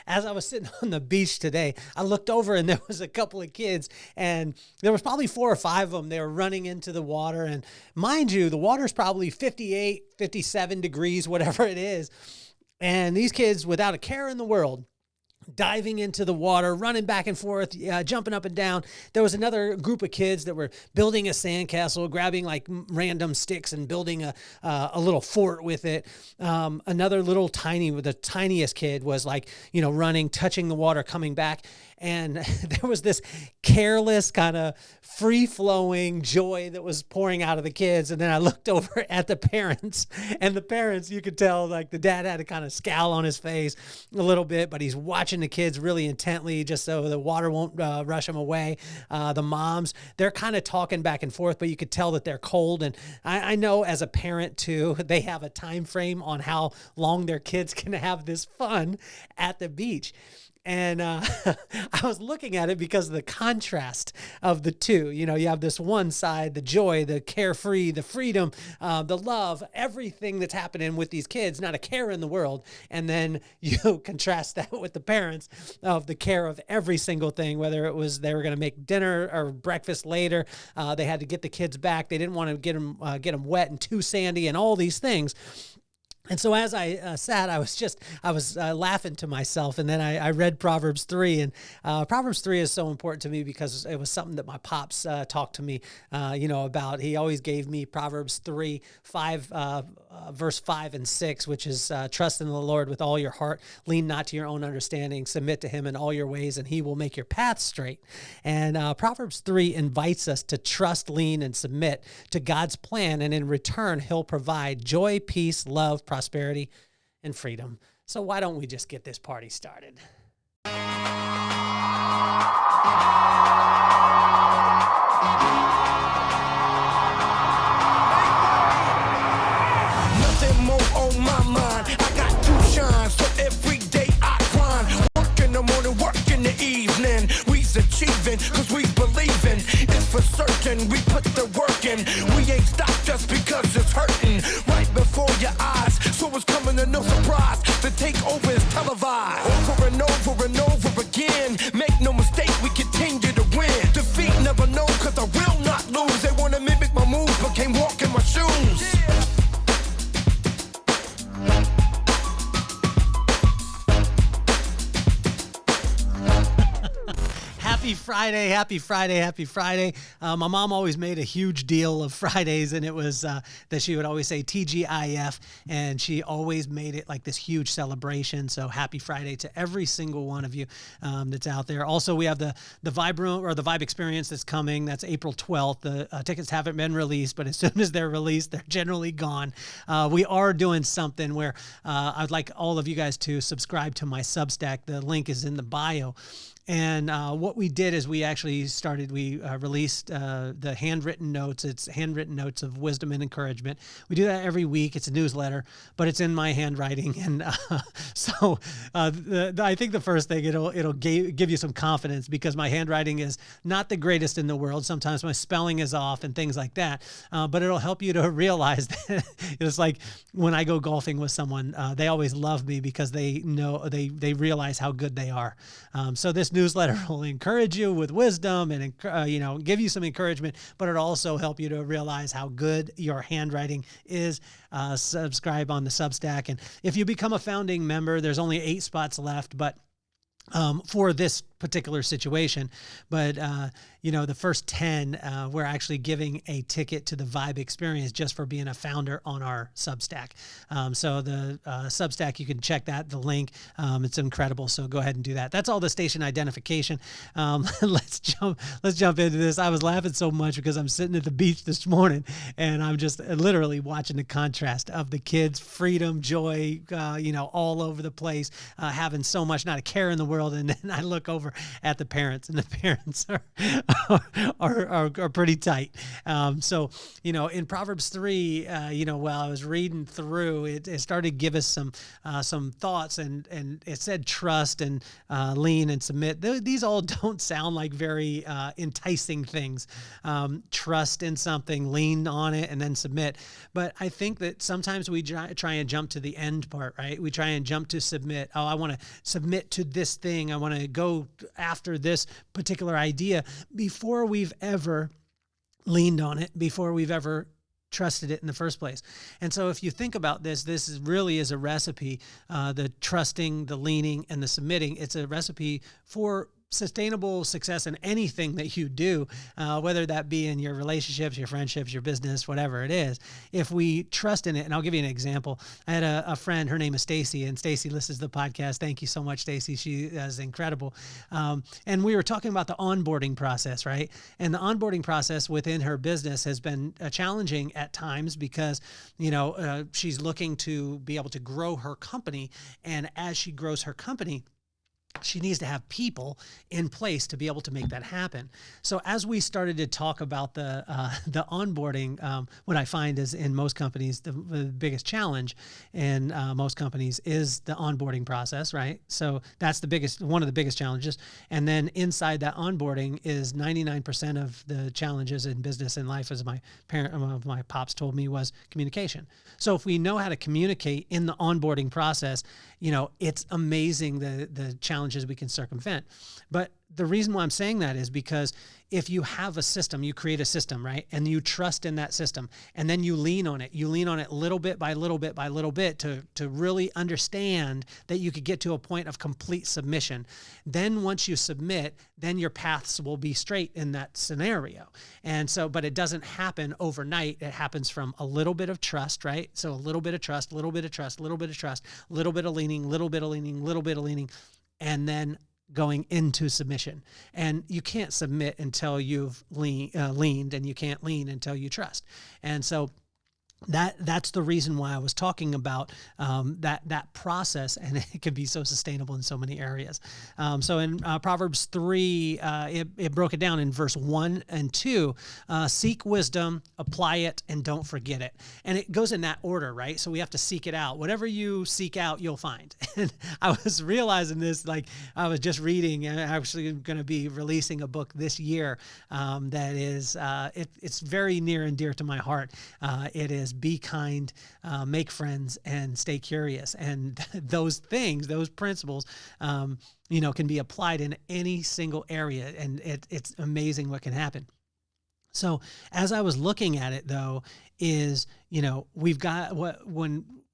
as I was sitting on the beach today, I looked over and there was a couple of kids, and there was probably 4 or 5 of them. They were running into the water, and mind you, the water's probably 58, 57 degrees, whatever it is. And these kids, without a care in the world, diving into the water, running back and forth, jumping up and down. There was another group of kids that were building a sandcastle, grabbing like random sticks and building a little fort with it. Another little the tiniest kid was like, running, touching the water, coming back. And there was this careless kind of free-flowing joy that was pouring out of the kids. And then I looked over at the parents, and the parents, you could tell, like the dad had a kind of scowl on his face a little bit, but he's watching the kids really intently just so the water won't rush them away. The moms, they're kind of talking back and forth, but you could tell that they're cold. And I know as a parent too, they have a time frame on how long their kids can have this fun at the beach. And I was looking at it because of the contrast of the two. You have this one side, the joy, the carefree, the freedom, the love, everything that's happening with these kids, not a care in the world. And then you contrast that with the parents of the care of every single thing, whether it was they were going to make dinner or breakfast later. They had to get the kids back. They didn't want to get them wet and too sandy and all these things. And so as I sat, I was laughing to myself, and then I read Proverbs 3, and Proverbs 3 is so important to me because it was something that my pops talked to me, about. He always gave me Proverbs 3, verse 5 and 6, which is trust in the Lord with all your heart, lean not to your own understanding, submit to him in all your ways, and he will make your path straight. And Proverbs 3 invites us to trust, lean, and submit to God's plan, and in return, he'll provide joy, peace, love, prosperity, and freedom. So why don't we just get this party started? Nothing more on my mind. I got 2 shines, so every day I grind. Work in the morning, work in the evening. We's achieving, cause we believing. It's for certain, we put the work in. We ain't stopped just because it's hurting. Right before your eyes, so it's coming to no surprise. The takeover is televised. Over and over and over again. Make no mistake, we continue to win. Defeat never know, cause I will not lose. They wanna mimic my moves, but can't walk in my shoes. Happy Friday, happy Friday, happy Friday. My mom always made a huge deal of Fridays, and it was that she would always say TGIF, and she always made it like this huge celebration. So happy Friday to every single one of you that's out there. Also, we have the Vibe Room, or the Vibe Experience, that's coming. That's April 12th. The tickets haven't been released, but as soon as they're released, they're generally gone. We are doing something where I'd like all of you guys to subscribe to my Substack. The link is in the bio. And what we did is we released the handwritten notes. It's handwritten notes of wisdom and encouragement. We do that every week. It's a newsletter, but it's in my handwriting. And I think the first thing, it'll give you some confidence, because my handwriting is not the greatest in the world. Sometimes my spelling is off and things like that. But it'll help you to realize that it's like when I go golfing with someone, they always love me because they know, they realize how good they are. So this newsletter will encourage you with wisdom and, give you some encouragement, but it'll also help you to realize how good your handwriting is. Subscribe on the Substack. And if you become a founding member, there's only 8 spots left, but for this particular situation. But, the first 10, we're actually giving a ticket to the Vibe Experience just for being a founder on our Substack. So the Substack, you can check that, the link. It's incredible. So go ahead and do that. That's all the station identification. Let's jump into this. I was laughing so much because I'm sitting at the beach this morning, and I'm just literally watching the contrast of the kids' freedom, joy, all over the place, having so much, not a care in the world. And then I look over over at the parents, and the parents are pretty tight. So, in Proverbs 3, while I was reading through, it started to give us some thoughts, and it said trust and lean and submit. These all don't sound like very enticing things. Trust in something, lean on it, and then submit. But I think that sometimes we try and jump to the end part, right? We try and jump to submit. Oh, I want to submit to this thing. I want to go after this particular idea before we've ever leaned on it, before we've ever trusted it in the first place. And so if you think about this really is a recipe, the trusting, the leaning, and the submitting. It's a recipe for sustainable success in anything that you do, whether that be in your relationships, your friendships, your business, whatever it is. If we trust in it, and I'll give you an example. I had a friend, her name is Stacy, and Stacy listens to the podcast. Thank you so much, Stacy. She is incredible. And we were talking about the onboarding process, right? And the onboarding process within her business has been challenging at times because, she's looking to be able to grow her company. And as she grows her company, she needs to have people in place to be able to make that happen. So as we started to talk about the onboarding, what I find is in most companies, the biggest challenge in most companies is the onboarding process, right? So that's one of the biggest challenges. And then inside that onboarding is 99% of the challenges in business and life, as my pops told me, was communication. So if we know how to communicate in the onboarding process, it's amazing the challenges we can circumvent. But the reason why I'm saying that is because if you have a system, you create a system, right? And you trust in that system, and then you lean on it. You lean on it little bit by little bit by little bit to really understand that you could get to a point of complete submission. Then once you submit, then your paths will be straight in that scenario. And so, but it doesn't happen overnight. It happens from a little bit of trust, right? So a little bit of trust, little bit of trust, little bit of trust, little bit of leaning, little bit of leaning, little bit of leaning, and then going into submission. And you can't submit until you've leaned, and you can't lean until you trust. And so that's the reason why I was talking about that process, and it can be so sustainable in so many areas. So in Proverbs 3, it broke it down in verse 1 and 2. Seek wisdom, apply it, and don't forget it. And it goes in that order, right? So we have to seek it out. Whatever you seek out, you'll find. And I was realizing this, like I was just reading, and I'm actually going to be releasing a book this year that is, it's very near and dear to my heart. It is Be Kind, Make Friends, and Stay Curious. And those things, those principles, can be applied in any single area. And it's amazing what can happen. So as I was looking at it, though, is, we've got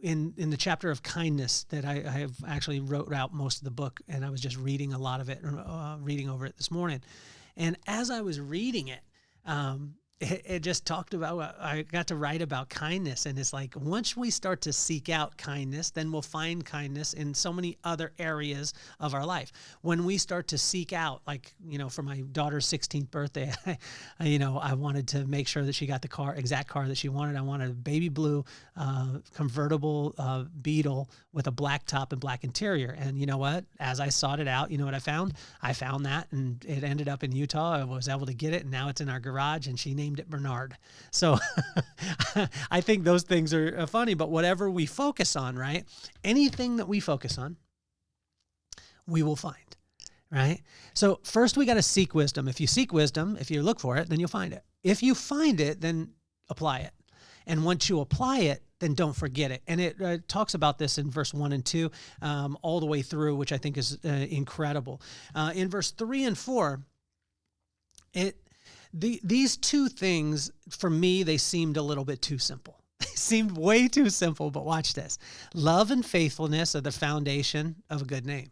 in the chapter of kindness that I have actually wrote out most of the book, and I was just reading a lot of it, reading over it this morning. And as I was reading it, it just talked about, I got to write about kindness. And it's like, once we start to seek out kindness, then we'll find kindness in so many other areas of our life. When we start to seek out, like, for my daughter's 16th birthday, I wanted to make sure that she got the exact car that she wanted. I wanted a baby blue convertible Beetle with a black top and black interior. And you know what? As I sought it out, you know what I found? I found that, and it ended up in Utah. I was able to get it, and now it's in our garage, and she named it Bernard. So I think those things are funny, but whatever we focus on, right? Anything that we focus on, we will find, right? So first we got to seek wisdom. If you seek wisdom, if you look for it, then you'll find it. If you find it, then apply it. And once you apply it, then don't forget it. And it talks about this in verse 1 and 2 all the way through, which I think is incredible. In verse 3 and 4, these two things, for me, they seemed a little bit too simple. They seemed way too simple, but watch this. Love and faithfulness are the foundation of a good name.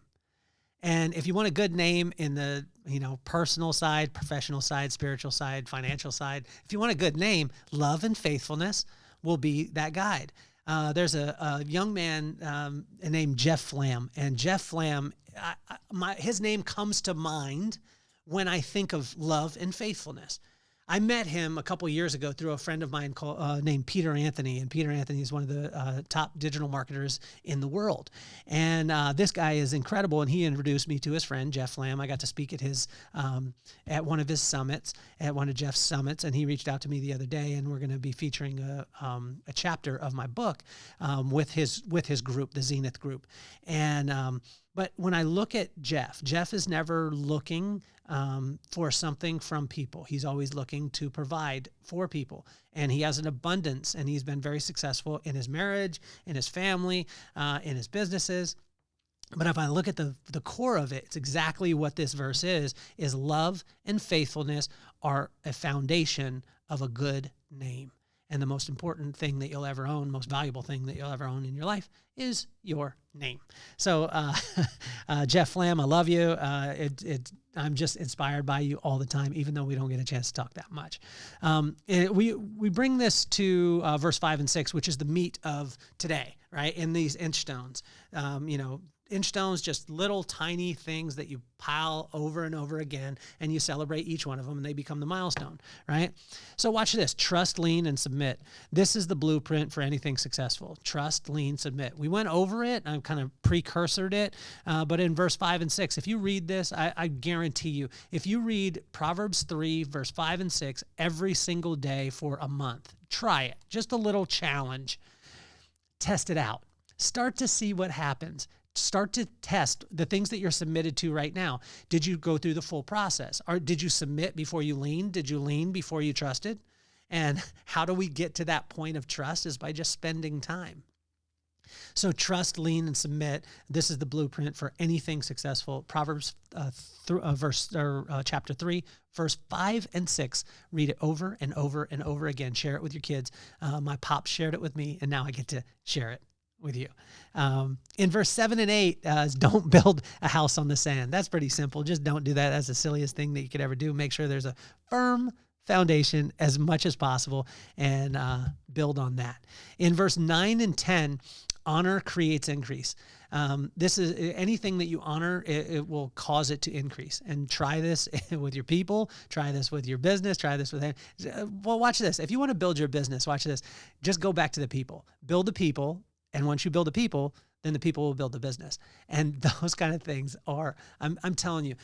And if you want a good name in the, personal side, professional side, spiritual side, financial side, if you want a good name, love and faithfulness will be that guide. There's a young man named Jeff Flam, and Jeff Flam, his name comes to mind when I think of love and faithfulness. I met him a couple years ago through a friend of mine named Peter Anthony. And Peter Anthony is one of the top digital marketers in the world. And this guy is incredible. And he introduced me to his friend, Jeff Lamb. I got to speak at at one of his summits, at one of Jeff's summits. And he reached out to me the other day, and we're going to be featuring a chapter of my book with his group, the Zenith group. And but when I look at Jeff is never looking for something from people. He's always looking to provide for people. And he has an abundance, and he's been very successful in his marriage, in his family, in his businesses. But if I look at the core of it, it's exactly what this verse is love and faithfulness are a foundation of a good name. And the most important thing that you'll ever own, most valuable thing that you'll ever own in your life is your name. So, Jeff Lamb, I love you. I'm just inspired by you all the time, even though we don't get a chance to talk that much. We bring this to verse 5 and 6, which is the meat of today, right? In these Inchstones, Inchstones, just little tiny things that you pile over and over again, and you celebrate each one of them, and they become the milestone, right? So watch this. Trust, lean, and submit. This is the blueprint for anything successful. Trust, lean, submit. We went over it. I kind of precursored it, but in verse 5 and 6, if you read this, I guarantee you, if you read Proverbs 3, verse 5 and 6 every single day for a month, try it. Just a little challenge. Test it out. Start to see what happens. Start to test the things that you're submitted to right now. Did you go through the full process? Or did you submit before you leaned? Did you lean before you trusted? And how do we get to that point of trust is by just spending time. So trust, lean, and submit. This is the blueprint for anything successful. Proverbs chapter 3, verse 5 and 6. Read it over and over and over again. Share it with your kids. My pops shared it with me, and now I get to share it with you. In verse 7 and 8, don't build a house on the sand. That's pretty simple. Just don't do that. That's the silliest thing that you could ever do. Make sure there's a firm foundation as much as possible and build on that. In verse 9 and 10, honor creates increase. This is anything that you honor, it will cause it to increase. And try this with your people, try this with your business, try this with, well, watch this. If you want to build your business, watch this. Just go back to the people. Build the people. And once you build the people, then the people will build the business. And those kind of things are, I'm telling you,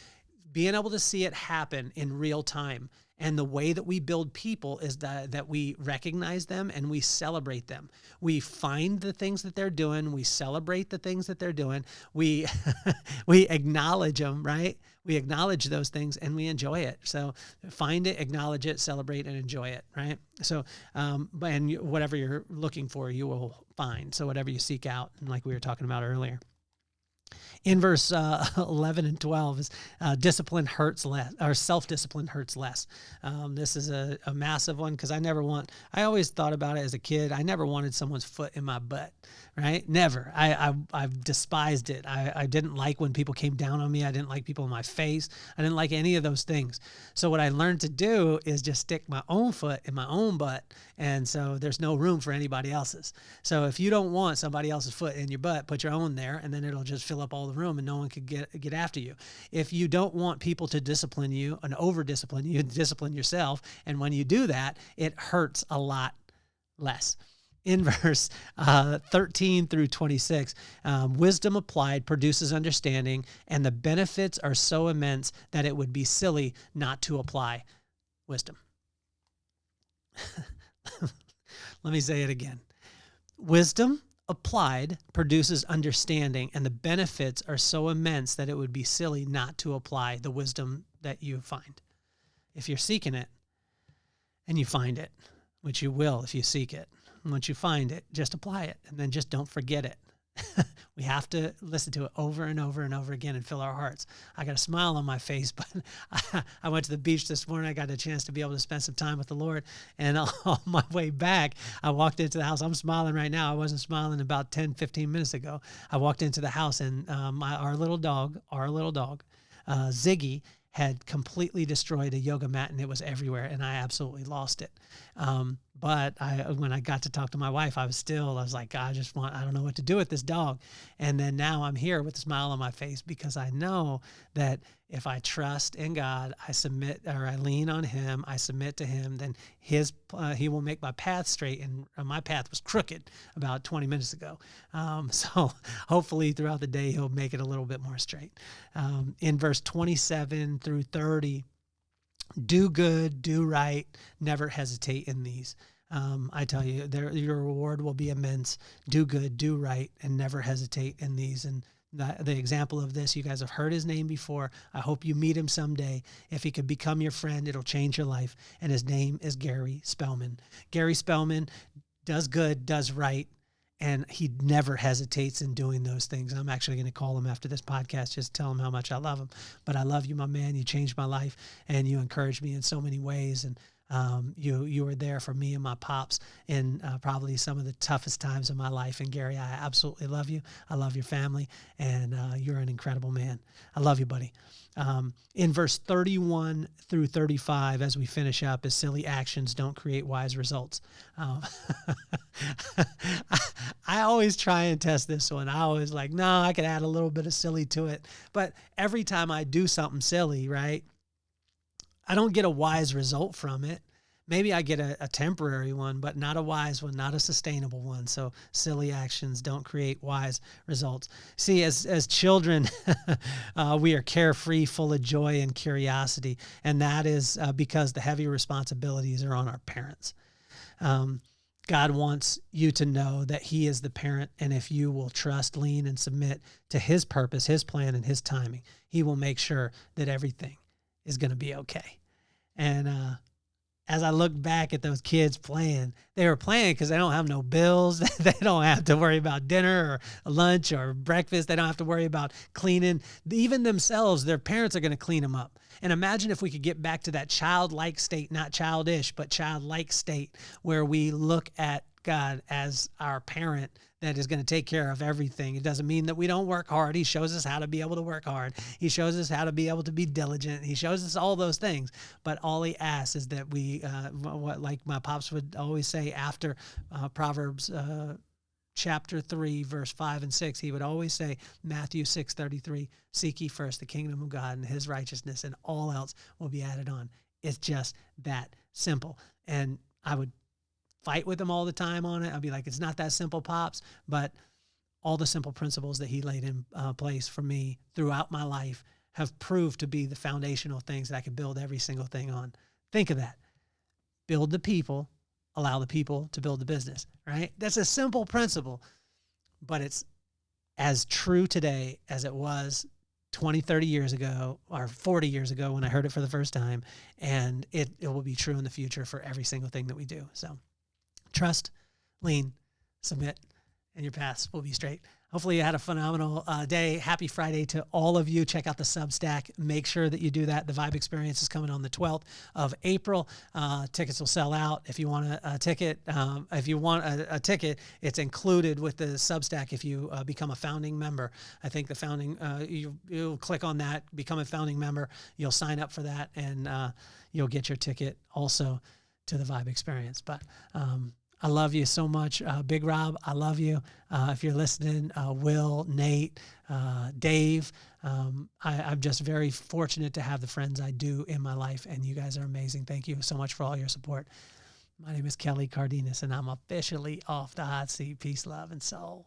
being able to see it happen in real time. And the way that we build people is that we recognize them and we celebrate them. We find the things that they're doing. We celebrate the things that they're doing. We we acknowledge them, right? We acknowledge those things and we enjoy it. So find it, acknowledge it, celebrate, and enjoy it, right? So, and whatever you're looking for, you will find. So whatever you seek out, and like we were talking about earlier. In verse 11 and 12 is discipline hurts less, or self-discipline hurts less. This is a massive one because I always thought about it as a kid. I never wanted someone's foot in my butt, right? Never. I've despised it. I didn't like when people came down on me. I didn't like people in my face. I didn't like any of those things. So what I learned to do is just stick my own foot in my own butt. And so there's no room for anybody else's. So if you don't want somebody else's foot in your butt, put your own there, and then it'll just fill up all the room and no one could get after you. If you don't want people to discipline you and over-discipline you, discipline yourself. And when you do that, it hurts a lot less. In verse 13 through 26, wisdom applied produces understanding, and the benefits are so immense that it would be silly not to apply wisdom. Let me say it again. Wisdom applied produces understanding, and the benefits are so immense that it would be silly not to apply the wisdom that you find. If you're seeking it and you find it, which you will if you seek it, once you find it, just apply it, and then just don't forget it. We have to listen to it over and over and over again and fill our hearts. I got a smile on my face, but I went to the beach this morning. I got a chance to be able to spend some time with the Lord. And on my way back, I walked into the house. I'm smiling right now. I wasn't smiling about 10, 15 minutes ago. I walked into the house, and our little dog, Ziggy, had completely destroyed a yoga mat, and it was everywhere, and I absolutely lost it. But when I got to talk to my wife, I was like, I don't know what to do with this dog. And then now I'm here with a smile on my face because I know that if I trust in God, I submit, or I lean on him, I submit to him, then he will make my path straight. And my path was crooked about 20 minutes ago. So hopefully throughout the day, he'll make it a little bit more straight. In verse 27 through 30, do good, do right, never hesitate in these. I tell you, your reward will be immense. Do good, do right, and never hesitate in these. And the example of this, you guys have heard his name before. I hope you meet him someday. If he could become your friend, it'll change your life. And his name is Gary Spellman. Gary Spellman does good, does right, and he never hesitates in doing those things. I'm actually going to call him after this podcast, just tell him how much I love him. But I love you, my man. You changed my life, and you encouraged me in so many ways. And you were there for me and my pops in probably some of the toughest times of my life. And Gary, I absolutely love you. I love your family, and you're an incredible man. I love you, buddy. In verse 31 through 35, as we finish up, is silly actions don't create wise results. I always try and test this one. I always like, no, I could add a little bit of silly to it. But every time I do something silly, right, I don't get a wise result from it. Maybe I get a temporary one, but not a wise one, not a sustainable one. So silly actions don't create wise results. See, as children, we are carefree, full of joy and curiosity. And that is because the heavy responsibilities are on our parents. God wants you to know that he is the parent. And if you will trust, lean, and submit to his purpose, his plan, and his timing, he will make sure that everything is going to be okay. And as I look back at those kids playing, they were playing because they don't have no bills. They don't have to worry about dinner or lunch or breakfast. They don't have to worry about cleaning. Even themselves, their parents are going to clean them up. And imagine if we could get back to that childlike state, not childish, but childlike state, where we look at God as our parent that is going to take care of everything. It doesn't mean that we don't work hard. He shows us how to be able to work hard. He shows us how to be able to be diligent. He shows us all those things. But all he asks is that we, like my pops would always say after Proverbs chapter 3, verse 5 and 6, he would always say, Matthew 6:33, seek ye first the kingdom of God and his righteousness, and all else will be added on. It's just that simple. And I would fight with him all the time on it. I'd be like, it's not that simple, Pops. But all the simple principles that he laid in place for me throughout my life have proved to be the foundational things that I could build every single thing on. Think of that. Build the people, allow the people to build the business, right? That's a simple principle, but it's as true today as it was 20, 30 years ago or 40 years ago when I heard it for the first time. And it will be true in the future for every single thing that we do. So trust, lean, submit, and your paths will be straight. Hopefully you had a phenomenal day. Happy Friday to all of you. Check out the Substack. Make sure that you do that. The Vibe Experience is coming on the 12th of April. Tickets will sell out. If you want a ticket, it's included with the Substack if you become a founding member. I think the founding, you'll click on that, become a founding member. You'll sign up for that, and you'll get your ticket also to the Vibe Experience. But I love you so much. Big Rob, I love you. If you're listening, Will, Nate, Dave, I'm just very fortunate to have the friends I do in my life, and you guys are amazing. Thank you so much for all your support. My name is Kelly Cardenas, and I'm officially off the hot seat. Peace, love, and soul.